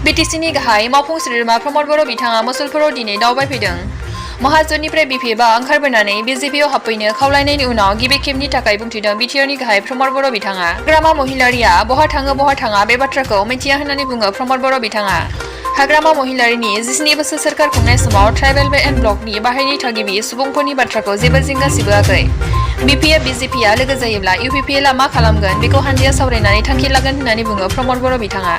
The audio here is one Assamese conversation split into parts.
BTCनि गाहाय मावफुं सोद्रोमा प्रमद बर' बिथाङा मुसलपुराव दिनै दावबायफैदों। महाजननिफ्राय बिपिएफआ ओंखारबोनानै बिजेपिआव हाबफैनो खावलायनायनि उनाव गिबि खेबनि थाखाय बुंथिदों बिटिआरनि गाहाय प्रमद बर' बिथाङा। हाग्रामा महिलारिया बहा थाङा बे बाथ्राखौ मिथिया होननानै बुङो प्रमद बर' बिथाङा। हाग्रामा महिलारिनि 19 बोसोर सोरखार खुंनाय समाव ट्राइबेल एन्ड ब्लकनि बाहेरनि थागिबि सुबुंफोरनि बाथ्राखौ जेबो जिंगा सिबोआखै। बिपिएफ बिजेपिआ लोगो जायोब्ला इउपिपिएलआ मा खालामगोन बेखौ हानजाया सावरायनानै थांखि लागोन होननानै बुङो प्रमद बर' बिथाङा।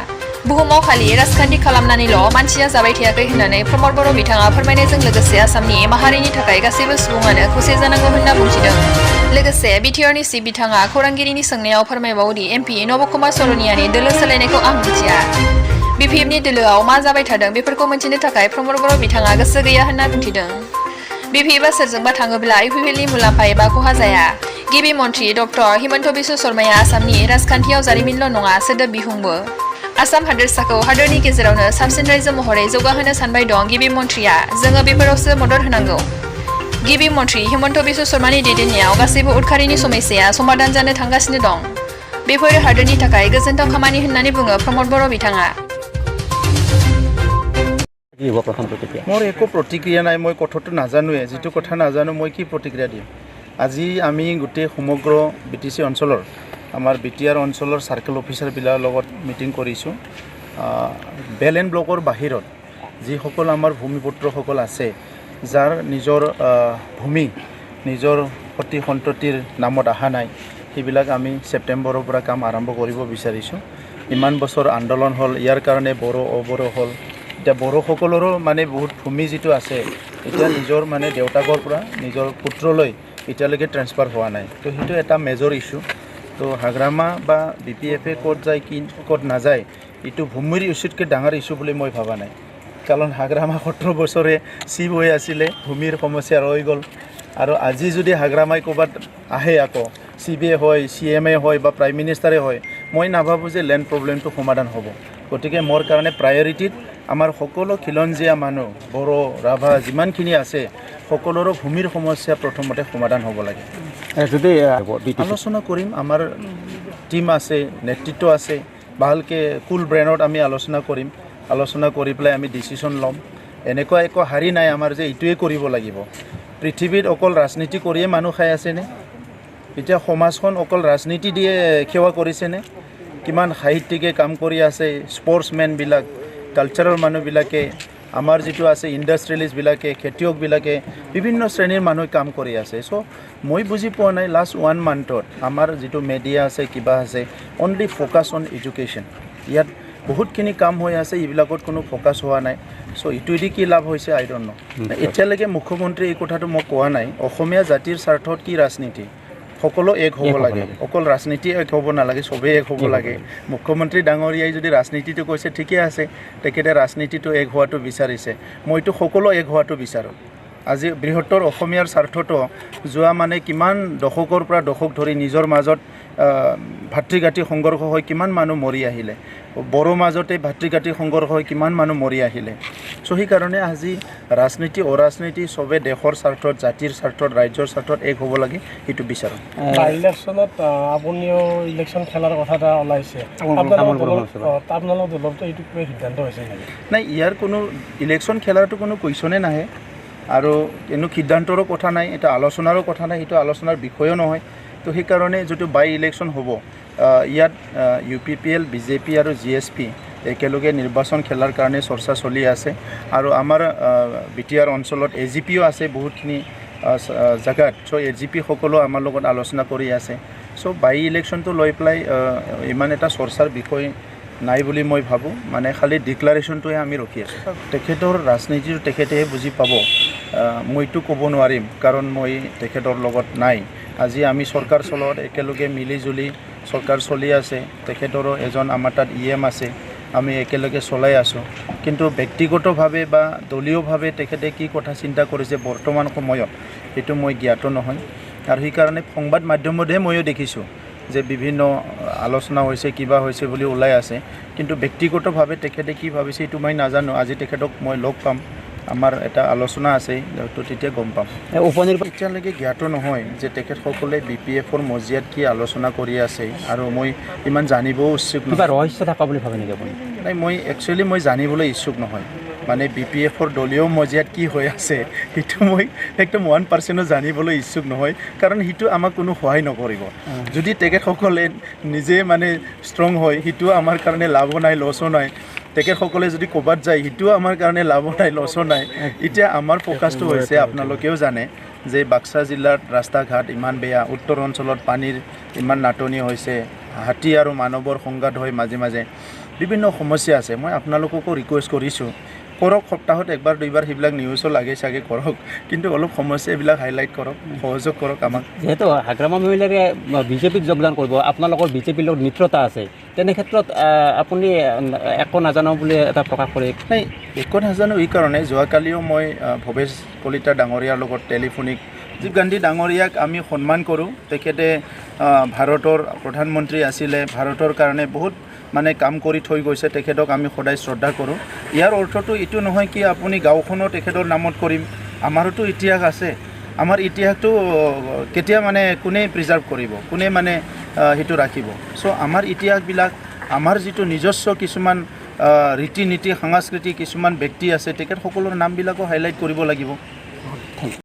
बुहुमाव खालि राजखान्थि खालामनानैल' मानसिया जाबाय थायाखै होननानै प्रमद बर' बिथाङा फोरमायनायजों लोगोसे आसामनि माहारिनि थाखाय गासैबो सुबुङानो खौसे जानांगौ होनना बुंथिदों। लोगोसे बिटिआरनि चिफ बिथाङा खौरांगिरिनि सोंनायाव फोरमायबावोदि एमपि नब कुमार सरनियानि दोलो सोलायनायखौ आं मिथिया। बिपिएफनि दोलोआव मा जाबाय थादों बेफोरखौ मिन्थिनो थाखाय प्रमद बर' बिथाङा गोसो गैया होनना बुंथिदों। बिपिएफआ सोरजोंबा थाङोब्ला इउपिपिएलनि मुलाम्फा एबा खहा जाया। गिबि मन्थ्रि डक्टर हिमन्त बिश्व शर्माया आसामनि राजखान्थियाव जारिमिनल' नङा सोदोब बिहुंबो। आसाम हादोरसाखौ हादोरनि गेजेरावनो साबसिन रायजो महरै जौगाहोनो सानबाय दं गिबि मन्थ्रिया। जोङो बेफोरावसो मदद होनांगौ। गिबि मन्थ्रि हिमन्त बिश्व शर्मानि दैदेननायाव गासैबो उदखारिनि समस्याया समाधान जानो थांगासिनो दं। बेफोर हादोरनि थाखाय गोजोनथाव खामानि होननानै बुङो प्रमद बर' बिथाङा। मोर एको प्रतिक्रिया নাই মই কথাটো নাজানোৱে যেটো কথা নাজানো মই কি প্ৰতিক্ৰিয়া দিম আজি আমি গোটেই সমগ্ৰ বিটিসি অঞ্চলৰ আমাৰ বিটিআৰ অঞ্চলৰ সাৰ্কেল অফিচাৰ বিলাকৰ লগত মিটিং কৰিছো বেল এণ্ড ব্লকৰ বাহিৰত যিসকল আমাৰ ভূমিপুত্ৰসকল আছে যাৰ নিজৰ ভূমি নিজৰ প্ৰতি সন্ততিৰ নামত অহা নাই সেইবিলাক আমি সেপ্টেম্বৰৰ পৰা কাম আৰম্ভ কৰিব বিচাৰিছো ইমান বছৰ আন্দোলন হল ইয়াৰ কাৰণে বড়ো অবড়ো হল এতিয়া বড়োসকলৰো মানে বহুত ভূমি যিটো আছে এতিয়া নিজৰ মানে দেউতাকৰ পৰা নিজৰ পুত্ৰলৈ এতিয়ালৈকে ট্ৰান্সফাৰ হোৱা নাই তো সেইটো এটা মেজৰ ইস্যু তো হাগ্ৰামা বা বিপিএফে ক'ত যায় কি ক'ত নাযায় এইটো ভূমিৰ ইস্যুতকৈ ডাঙৰ ইস্যু বুলি মই ভাবা নাই কাৰণ হাগ্ৰামা 17 বছৰে চিভ হৈ আছিলে ভূমিৰ সমস্যা ৰৈ গ'ল আৰু আজি যদি হাগ্ৰামাই ক'বাত আহে আকৌ চিবিএ হয় সিএমএ হয় বা প্ৰাইম মিনিষ্টাৰে হয় মই নাভাবো যে লেণ্ড প্ৰব্লেমটো সমাধান হ'ব গতিকে মোৰ কাৰণে প্ৰায়ৰিটিত আমাৰ সকলো খিলঞ্জীয়া মানুহ বড়ো ৰাভা যিমানখিনি আছে সকলোৰো ভূমিৰ সমস্যা প্ৰথমতে সমাধান হ'ব লাগে যদি আলোচনা কৰিম আমাৰ টিম আছে নেতৃত্ব আছে ভালকে কুল ব্ৰেইনত আমি আলোচনা কৰিম আলোচনা কৰি পেলাই আমি ডিসিশন ল'ম এনেকুৱা একো হাৰি নাই আমাৰ যে ইটোৱে কৰিব লাগিব পৃথিৱীত অকল ৰাজনীতি কৰিয়ে মানুহ খাই আছেনে এতিয়া সমাজখন অকল ৰাজনীতি দিয়ে সেৱা কৰিছেনে কিমান সাহিত্যিকে কাম কৰি আছে স্পৰ্টছমেনবিলাক কালচাৰৰ মানুহবিলাকে আমাৰ যিটো আছে ইণ্ডাষ্ট্ৰিয়েলিষ্টবিলাকে খেতিয়কবিলাকে বিভিন্ন শ্ৰেণীৰ মানুহ কাম কৰি আছে চ' মই বুজি পোৱা নাই লাষ্ট 1 মান্থত আমাৰ যিটো মিডিয়া আছে কিবা আছে অনলি ফ'কাছ অন এডুকেশ্যন ইয়াত বহুতখিনি কাম হৈ আছে এইবিলাকত কোনো ফ'কাছ হোৱা নাই চ' ইটোৱেদি কি লাভ হৈছে আই ডণ্ট ন' এতিয়ালৈকে মুখ্যমন্ত্ৰী এই কথাটো মই কোৱা নাই অসমীয়া জাতিৰ স্বাৰ্থত কি ৰাজনীতি সকলো এক হ'ব লাগে অকল ৰাজনীতি এক হ'ব নালাগে সবেই এক হ'ব লাগে মুখ্যমন্ত্ৰী ডাঙৰীয়াই যদি ৰাজনীতিটো কৈছে ঠিকে আছে তেখেতে ৰাজনীতিটো এক হোৱাটো বিচাৰিছে মইতো সকলো এক হোৱাটো বিচাৰোঁ আজি বৃহত্তৰ অসমীয়াৰ স্বাৰ্থটো যোৱা মানে কিমান দশকৰ পৰা দশক ধৰি নিজৰ মাজত ভাতৃঘাতী সংঘৰ্ষ হৈ কিমান মানুহ মৰি আহিলে বড়ো মাজতে ভাতৃঘাতী সংঘৰ্ষ হৈ কিমান মানুহ মৰি আহিলে চ' সেইকাৰণে আজি ৰাজনীতি অৰাজনীতি সবে দেশৰ স্বাৰ্থত জাতিৰ স্বাৰ্থত ৰাজ্যৰ স্বাৰ্থত এক হ'ব লাগে সেইটো বিচাৰোঁ ইলেকশ্যনত আপুনিও ইলেকশ্যন খেলাৰ কথা এটা ওলাইছে আপোনালোকৰ দলতো এইটো সিদ্ধান্ত হৈছে নাই ইয়াৰ কোনো ইলেকশ্যন খেলাৰটো কোনো কুৱেশ্যনে নাহে আৰু কোনো সিদ্ধান্তৰো কথা নাই এটা আলোচনাৰো কথা নাই সেইটো আলোচনাৰ বিষয়ও নহয় তো সেইকাৰণে যিটো বাই ইলেকশ্যন হ'ব ইয়াত ইউপিপিএল বিজেপি আৰু জিএছপি একেলগে নিৰ্বাচন খেলাৰ কাৰণে চৰ্চা চলি আছে আৰু আমাৰ বিটিআৰ অঞ্চলত এজিপিও আছে বহুতখিনি জাগাত চ' এজিপি সকলো আমাৰ লগত আলোচনা কৰি আছে চ' বাই ইলেকশ্যনটো লৈ পেলাই ইমান এটা চৰ্চাৰ বিষয় নাই বুলি মই ভাবোঁ মানে খালি ডিক্লাৰেশ্যনটোহে আমি ৰখি আছোঁ তেখেতৰ ৰাজনীতিটো তেখেতেহে বুজি পাব মইতো ক'ব নোৱাৰিম কাৰণ মই তেখেতৰ লগত নাই আজি আমি চৰকাৰ চলোৱাত একেলগে মিলি জুলি চৰকাৰ চলি আছে তেখেতৰো এজন আমাৰ তাত ইএম আছে আমি একেলগে চলাই আছোঁ কিন্তু ব্যক্তিগতভাৱে বা দলীয়ভাৱে তেখেতে কি কথা চিন্তা কৰিছে বৰ্তমান সময়ত সেইটো মই জ্ঞাত নহয় আৰু সেইকাৰণে সংবাদ মাধ্যমতহে ময়ো দেখিছোঁ যে বিভিন্ন আলোচনা হৈছে কিবা হৈছে বুলি ওলাই আছে কিন্তু ব্যক্তিগতভাৱে তেখেতে কি ভাবিছে এইটো মই নাজানো আজি তেখেতক মই লগ পাম আমাৰ এটা আলোচনা আছে তো তেতিয়া গম পাম উপনিৰ্বাচন এতিয়ালৈকে জ্ঞাত নহয় যে তেখেতসকলে BPF-ৰ মজিয়াত কি আলোচনা কৰি আছে আৰু মই ইমান জানিবও ইচ্ছুক কিবা ৰহস্য থকা বুলি ভাবে নেকি আপুনি নাই মই একচুৱেলি মই জানিবলৈ ইচ্ছুক নহয় মানে BPF-ৰ দলীয় মজিয়াত কি হৈ আছে সেইটো মই একদম 1% জানিবলৈ ইচ্ছুক নহয় কাৰণ সেইটো আমাক কোনো সহায় নকৰিব যদি তেখেতসকলে নিজে মানে ষ্ট্ৰং হয় সেইটো আমাৰ কাৰণে লাভো নাই লছো নাই তেখেতসকলে যদি ক'ৰবাত যায় সেইটোও আমাৰ কাৰণে লাভো নাই লছো নাই এতিয়া আমাৰ ফ'কাছটো হৈছে আপোনালোকেও জানে যে বাক্সা জিলাত ৰাস্তা ঘাট ইমান বেয়া উত্তৰ অঞ্চলত পানীৰ ইমান নাটনি হৈছে হাতী আৰু মানৱৰ সংঘাত হয় মাজে মাজে বিভিন্ন সমস্যা আছে মই আপোনালোককো ৰিকুৱেষ্ট কৰিছোঁ কৰক সপ্তাহত একবাৰ দুইবাৰ সেইবিলাক নিউজো লাগে চাগে কৰক কিন্তু অলপ সমস্যা এইবিলাক হাইলাইট কৰক সহযোগ কৰক আমাক যেহেতু হাগ্ৰামা মহিলাৰে বিজেপিত যোগদান কৰিব আপোনালোকৰ বিজেপিৰ লগত মিত্ৰতা আছে তেনে ক্ষেত্ৰত আপুনি একো নাজানো বুলি এটা প্ৰকাশ কৰে নাই একো নাজানো এই কাৰণে যোৱাকালিও মই ভৱেশ কলিতা ডাঙৰীয়াৰ লগত টেলিফোনিক ৰাজীৱ গান্ধী ডাঙৰীয়াক আমি সন্মান কৰোঁ তেখেতে ভাৰতৰ প্ৰধানমন্ত্ৰী আছিলে ভাৰতৰ কাৰণে বহুত মানে কাম কৰি থৈ গৈছে তেখেতক আমি সদায় শ্ৰদ্ধা কৰোঁ ইয়াৰ অৰ্থটো এইটো নহয় কি আপুনি গাঁওখনো তেখেতৰ নামত কৰিম আমাৰোতো ইতিহাস আছে আমাৰ ইতিহাসটো কেতিয়া মানে কোনে প্ৰিজাৰ্ভ কৰিব কোনে মানে সেইটো ৰাখিব চ' আমাৰ ইতিহাসবিলাক আমাৰ যিটো নিজস্ব কিছুমান ৰীতি নীতি সাংস্কৃতিক কিছুমান ব্যক্তি আছে তেখেতসকলৰ নামবিলাকো হাইলাইট কৰিব লাগিব